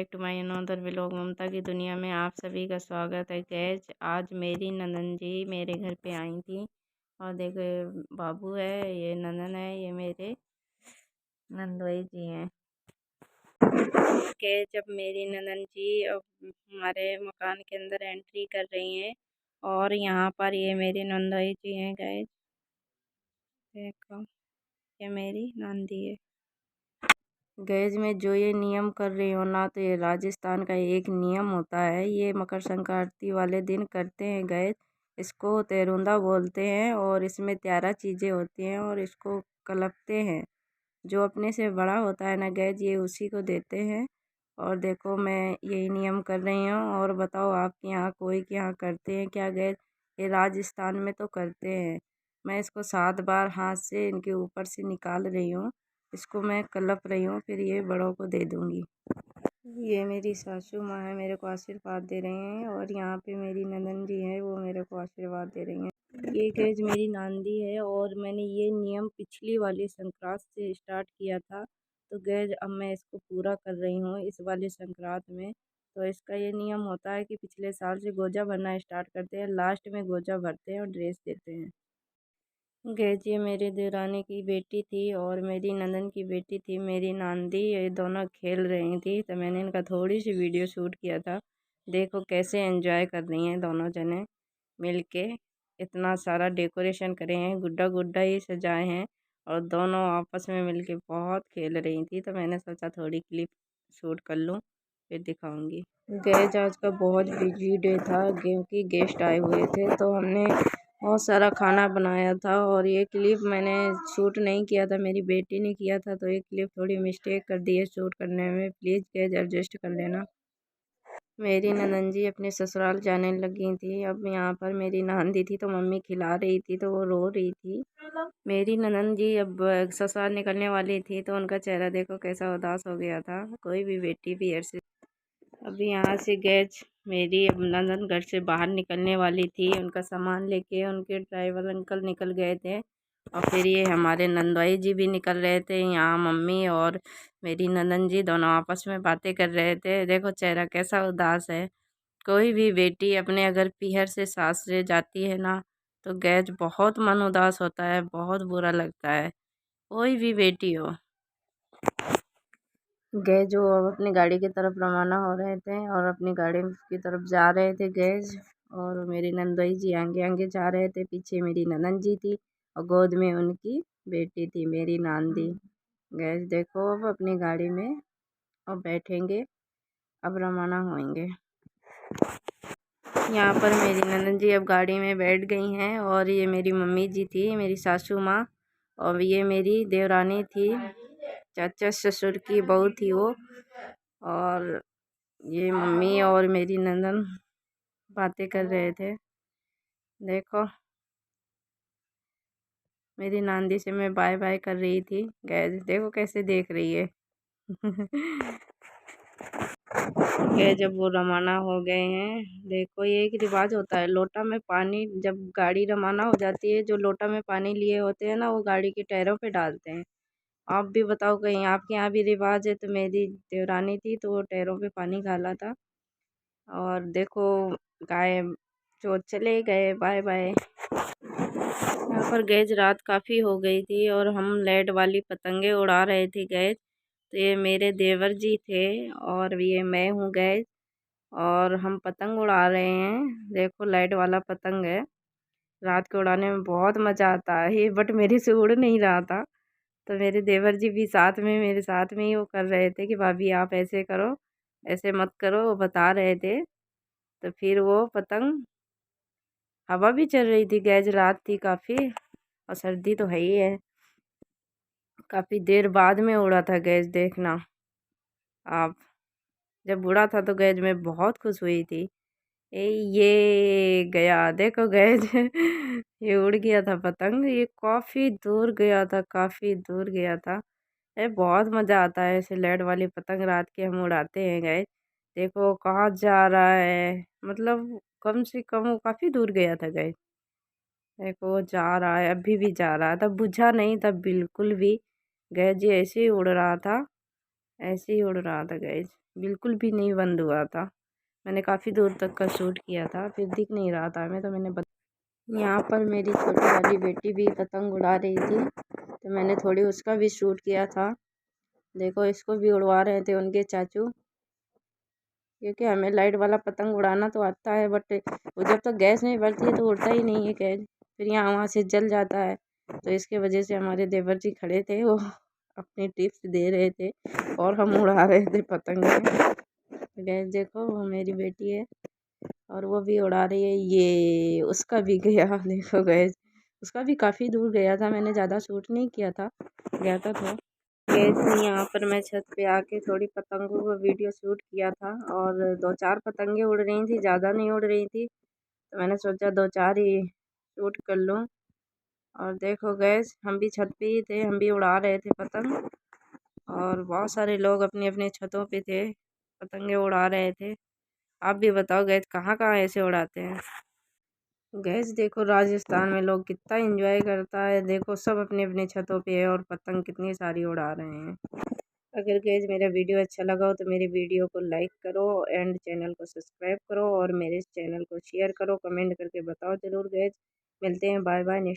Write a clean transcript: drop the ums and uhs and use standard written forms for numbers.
Back to my another vlog. Mamta की दुनिया में आप सभी का स्वागत है। गैज आज मेरी ननन जी मेरे घर पे आई थी और देखो बाबू है, ये ननन है, ये मेरे नंदोई जी हैं। गैज जब मेरी ननन जी अब हमारे मकान के अंदर एंट्री कर रही हैं और यहाँ पर ये मेरी नंदोई जी हैं। गैज देखो ये मेरी नंदी है। गैज में जो ये नियम कर रही हो ना, तो ये राजस्थान का एक नियम होता है, ये मकर संक्रांति वाले दिन करते हैं। गैज इसको तेरुंदा बोलते हैं और इसमें 13 चीज़ें होती हैं और इसको कलपते हैं। जो अपने से बड़ा होता है ना गैज, ये उसी को देते हैं। और देखो मैं यही नियम कर रही हूँ। और बताओ आपके यहाँ कोई के यहाँ करते हैं क्या गैज? ये राजस्थान में तो करते हैं। मैं इसको 7 बार हाथ से इनके ऊपर से निकाल रही हूँ, इसको मैं कलप रही हूँ, फिर ये बड़ों को दे दूँगी। ये मेरी सासू माँ है, मेरे को आशीर्वाद दे रहे हैं। और यहाँ पे मेरी ननन जी है, वो मेरे को आशीर्वाद दे रही हैं। ये गैज मेरी नांदी है और मैंने ये नियम पिछली वाली संक्रांत से स्टार्ट किया था, तो गैज अब मैं इसको पूरा कर रही हूँ इस वाली संक्रांत में। तो इसका ये नियम होता है कि पिछले साल से गोजा भरना स्टार्ट करते हैं, लास्ट में गोजा भरते हैं और ड्रेस देते हैं। गैज ये मेरी देवरानी की बेटी थी और मेरी नंदन की बेटी थी, मेरी नांदी, ये दोनों खेल रही थी, तो मैंने इनका थोड़ी सी वीडियो शूट किया था। देखो कैसे एंजॉय कर रही हैं दोनों जने मिलके। इतना सारा डेकोरेशन करे हैं, गुड्डा गुड्डा ही सजाए हैं और दोनों आपस में मिलके बहुत खेल रही थी, तो मैंने सोचा थोड़ी क्लिप शूट कर लूँ, फिर दिखाऊंगी। गैज आज का बहुत बिजी डे था क्योंकि गेस्ट आए हुए थे, तो हमने बहुत सारा खाना बनाया था और ये क्लिप मैंने शूट नहीं किया था, मेरी बेटी ने किया था, तो ये क्लिप थोड़ी मिस्टेक कर दी है शूट करने में, प्लीज़ गैज एडजस्ट कर लेना। मेरी ननन जी अपने ससुराल जाने लगी थी। अब यहाँ पर मेरी नांदी थी तो मम्मी खिला रही थी, तो वो रो रही थी। मेरी ननन जी अब ससुराल निकलने वाली थी, तो उनका चेहरा देखो कैसा उदास हो गया था। कोई भी बेटी भी ऐसे। अभी यहाँ से गैज मेरी अब नंदन घर से बाहर निकलने वाली थी, उनका सामान लेके उनके ड्राइवर अंकल निकल गए थे और फिर ये हमारे नंदवाई जी भी निकल रहे थे। यहाँ मम्मी और मेरी नंदन जी दोनों आपस में बातें कर रहे थे। देखो चेहरा कैसा उदास है। कोई भी बेटी अपने अगर पीहर से सासरे जाती है ना, तो गैज बहुत मन उदास होता है, बहुत बुरा लगता है, कोई भी बेटी हो। गैज वो अब अपनी गाड़ी की तरफ रवाना हो रहे थे और अपनी गाड़ी की तरफ जा रहे थे गैज। और मेरी नंदोई जी आगे आगे जा रहे थे, पीछे मेरी ननन जी थी और गोद में उनकी बेटी थी मेरी नांदी। गैज देखो अब अपनी गाड़ी में अब बैठेंगे, अब रवाना होंगे। यहाँ पर मेरी ननन जी अब गाड़ी में बैठ गई हैं और ये मेरी मम्मी जी थी, मेरी सासू माँ, और ये मेरी देवरानी थी, चाचा ससुर की बहू थी वो। और ये मम्मी और मेरी नंदन बातें कर रहे थे। देखो मेरी नांदी से मैं बाय बाय कर रही थी, गैस देखो कैसे देख रही है। ये जब वो रवाना हो गए हैं, देखो ये एक रिवाज होता है, लोटा में पानी, जब गाड़ी रवाना हो जाती है, जो लोटा में पानी लिए होते हैं ना, वो गाड़ी के टायरों पे डालते हैं। आप भी बताओ कहीं आपके यहाँ भी रिवाज है? तो मेरी देवरानी थी तो वो टायरों पे पानी डाला था। और देखो गाय जो चले गए, बाय बाय। यहाँ पर गैज रात काफ़ी हो गई थी और हम लेड वाली पतंगे उड़ा रहे थे गैज। तो ये मेरे देवर जी थे और ये मैं हूँ गैज, और हम पतंग उड़ा रहे हैं। देखो लाइट वाला पतंग है, रात को उड़ाने में बहुत मज़ा आता है ये, बट मेरे से उड़ नहीं रहा था। तो मेरे देवर जी भी साथ में मेरे साथ में ही वो कर रहे थे कि भाभी आप ऐसे करो, ऐसे मत करो, वो बता रहे थे। तो फिर वो पतंग, हवा भी चल रही थी गैज, रात थी काफ़ी और सर्दी तो है ही है। काफ़ी देर बाद में उड़ा था गैज, देखना आप। जब उड़ा था तो गैज मैं बहुत खुश हुई थी। ये गया देखो गैज। ये उड़ गया था पतंग, ये काफ़ी दूर गया था, काफ़ी दूर गया था। अरे बहुत मज़ा आता है ऐसे लेड वाली पतंग रात के हम उड़ाते हैं गैज। देखो कहाँ जा रहा है, मतलब कम से कम वो काफ़ी दूर गया था गैज। देखो वो जा रहा है, अभी भी जा रहा है, तब बुझा नहीं था बिल्कुल भी। गैज ये ऐसे ही उड़ रहा था ऐसे ही उड़ रहा था गैस, बिल्कुल भी नहीं बंद हुआ था। मैंने काफ़ी दूर तक का शूट किया था, फिर दिख नहीं रहा था हमें, तो मैंने यहाँ पर मेरी छोटी वाली बेटी भी पतंग उड़ा रही थी, तो मैंने थोड़ी उसका भी शूट किया था। देखो इसको भी उड़वा रहे थे उनके चाचू, क्योंकि हमें लाइट वाला पतंग उड़ाना तो आता है, बट वो जब तक गैस नहीं बढ़ती है तो उड़ता ही नहीं है गैस, फिर यहाँ वहाँ से जल जाता है। तो इसके वजह से हमारे देवर जी खड़े थे, वो अपनी टिप्स दे रहे थे और हम उड़ा रहे थे पतंग। गैस देखो वो मेरी बेटी है और वो भी उड़ा रही है, ये उसका भी गया देखो गैस, उसका भी काफ़ी दूर गया था, मैंने ज़्यादा शूट नहीं किया था, गया था तो गैस यहाँ पर मैं छत पे आके थोड़ी पतंगों का वीडियो शूट किया था, और 2-4 पतंगे उड़ रही थी, ज़्यादा नहीं उड़ रही थी, तो मैंने सोचा 2-4 ही शूट कर लूँ। और देखो गैस हम भी छत पे ही थे, हम भी उड़ा रहे थे पतंग, और बहुत सारे लोग अपनी अपनी छतों पे थे, पतंगे उड़ा रहे थे। आप भी बताओ गैस कहाँ कहाँ ऐसे उड़ाते हैं। गैस देखो राजस्थान में लोग कितना एंजॉय करता है, देखो सब अपने अपने छतों पे है और पतंग कितनी सारी उड़ा रहे हैं। अगर गैस मेरा वीडियो अच्छा लगा हो तो मेरे वीडियो को लाइक करो एंड चैनल को सब्सक्राइब करो, और मेरे चैनल को शेयर करो, कमेंट करके बताओ ज़रूर गैस। मिलते हैं, बाय बाय नेक्स्ट